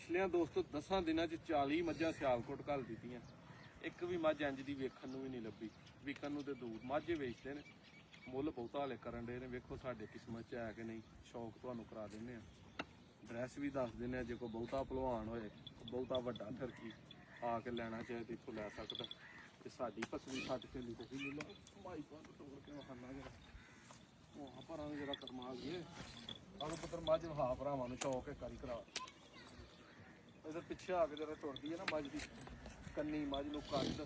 ਪਿਛਲਿਆਂ ਦੋਸਤੋ 10 ਦਿਨਾਂ 'ਚ 40 ਮੱਝਾਂ ਸਿਆਲਕੋਟ ਘੱਲ ਦਿੱਤੀਆਂ। ਇੱਕ ਵੀ ਮੱਝ ਇੰਜ ਦੀ ਵੇਖਣ ਨੂੰ ਵੀ ਨਹੀਂ ਲੱਭੀ। ਵਿਕਣ ਨੂੰ ਤੇ ਦੂਰ ਮੱਝ ਵੇਚਦੇ ਨੇ, ਮੁੱਲ ਬਹੁਤਾ ਹਾਲੇ ਕਰਨ ਦੇ ਨੇ। ਵੇਖੋ ਸਾਡੇ ਕਿਸਮਤ 'ਚ ਹੈ ਕਿ ਨਹੀਂ। ਸ਼ੌਕ ਤੁਹਾਨੂੰ ਕਰਾ ਦਿੰਦੇ ਆ। ਐਡਰੈਸ ਵੀ ਦੱਸ ਦਿੰਦੇ ਆ। ਜੇ ਕੋਈ ਬਹੁਤਾ ਭਲਵਾਨ ਹੋਏ, ਬਹੁਤਾ ਵੱਡਾ ਠਰਕੀ ਆ ਕੇ ਲੈਣਾ ਚਾਹੇ ਤੇ ਇੱਥੋਂ ਲੈ ਸਕਦਾ। ਤੇ ਸਾਡੀ ਪਸਲੀ ਛੱਡ ਕੇ ਲਈ ਤੁਸੀਂ ਲੈ ਲਓ। ਮਾਈ ਬੰਦ ਤੋੜ ਕੇ ਵਹਾਨਾ ਜਰਾ ਉਹ ਭਰਾਂ ਨੂੰ ਜਿਹੜਾ ਕਰਮਾ ਗਏ ਆਲੂ ਪੁੱਤਰ ਮੱਝ ਵਹਾ ਭਰਾਵਾਂ ਨੂੰ ਸ਼ੌਕ ਹੈ ਕਰੀ ਕਰਾ। ਇਧਰ ਪਿੱਛੇ ਆ ਕੇ ਜਦੋਂ ਤੁਰਦੀ ਹੈ ਨਾ ਮੱਝ ਦੀ ਕੰਨੀ ਮੱਝ ਨੂੰ ਕੱਢ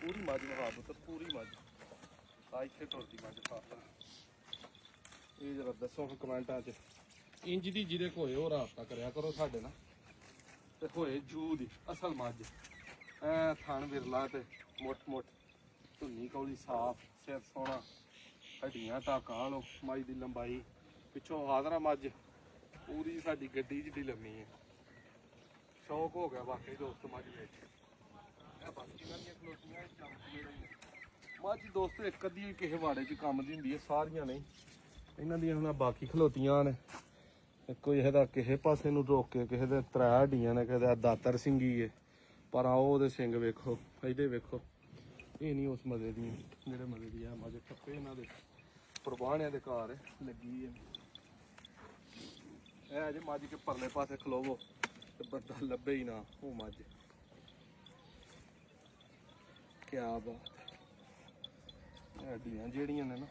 ਪੂਰੀ ਮੱਝ ਵਹਾ ਪੁੱਤਰ ਪੂਰੀ ਮੱਝ ਆ ਇੱਥੇ ਤੁਰਦੀ ਮੱਝ ਖਾਤਰ। ਇਹ ਜਰਾ ਦੱਸੋ ਕਮੈਂਟਾਂ 'ਚ ਇੰਜ ਦੀ ਜਿਹਦੇ ਕੋਲ ਹੋਏ ਉਹ ਰਾਬਤਾ ਕਰਿਆ ਕਰੋ ਸਾਡੇ ਨਾਲ। ਤੇ ਹੋਏ ਜੂ ਦੀ ਅਸਲ ਮੱਝ ਐ ਥਣ ਵਿਰਲਾ ਤੇ ਮੁੱਠ ਧੁੰਨੀ ਕੌਲੀ ਸਾਫ ਸਿਰ ਸੋਹਣਾ ਹੱਡੀਆਂ ਟਾਕਾਂ ਲੋ ਮੱਝ ਦੀ ਲੰਬਾਈ ਪਿੱਛੋਂ ਹਾਜ਼ਰਾ ਮੱਝ ਪੂਰੀ ਸਾਡੀ ਗੱਡੀ ਜਿੱਡੀ ਲੰਮੀ ਹੈ। ਸ਼ੌਕ ਹੋ ਗਿਆ ਵਾਕਈ ਦੋਸਤ ਮੱਝ ਵੇਚ। ਇਹ ਬਾਕੀਆਂ ਦੀਆਂ ਖਲੋਤੀਆਂ ਮੱਝ ਦੋਸਤੋ ਇੱਕ ਅੱਧੀ ਕਿਸੇ ਵਾੜੇ 'ਚ ਕੰਮ ਦੀ ਹੁੰਦੀ ਹੈ, ਸਾਰੀਆਂ ਨਹੀਂ। ਇਹਨਾਂ ਦੀਆਂ ਹੁਣ ਬਾਕੀ ਖਲੋਤੀਆਂ ਨੇ। ਇੱਕੋ ਇਹਦਾ ਕਿਸੇ ਪਾਸੇ ਨੂੰ ਰੋਕ ਕੇ ਕਿਸੇ ਦੇ 3 ਹੱਡੀਆਂ ਨੇ, ਕਿਸੇ ਦਾ ਦਾਤਰ ਸਿੰਗੀ ਹੈ। ਪਰ ਆਓ ਉਹਦੇ ਸਿੰਘ ਵੇਖੋ, ਇਹਦੇ ਵੇਖੋ। ਇਹ ਨਹੀਂ ਉਸ ਮਜ਼ੇ ਦੀਆਂ ਜਿਹੜੇ ਮਜ਼ੇ ਦੀ ਆ ਮੱਝ ਟੱਪੇ ਇਹਨਾਂ ਦੇ ਪ੍ਰਵਾਹਣਿਆਂ ਦੇ ਘਰ ਲੱਗੀ ਹੈ। ਇਹ ਜੇ ਮੱਝ ਕੇ ਪਰਲੇ ਪਾਸੇ ਖਲੋਵੋ ਤੇ ਬੰਦਾ ਲੱਭੇ ਹੀ ਨਾ ਉਹ ਮੱਝ। ਕਿਆ ਬਾਤ ਹੈ। ਹੱਡੀਆਂ ਜਿਹੜੀਆਂ ਨੇ ਨਾ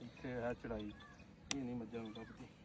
ਇੱਥੇ ਹੈ ਚੜਾਈ ਇਹ ਨਹੀਂ ਮੱਝਾਂ ਨੂੰ ਲੱਭਦੀ।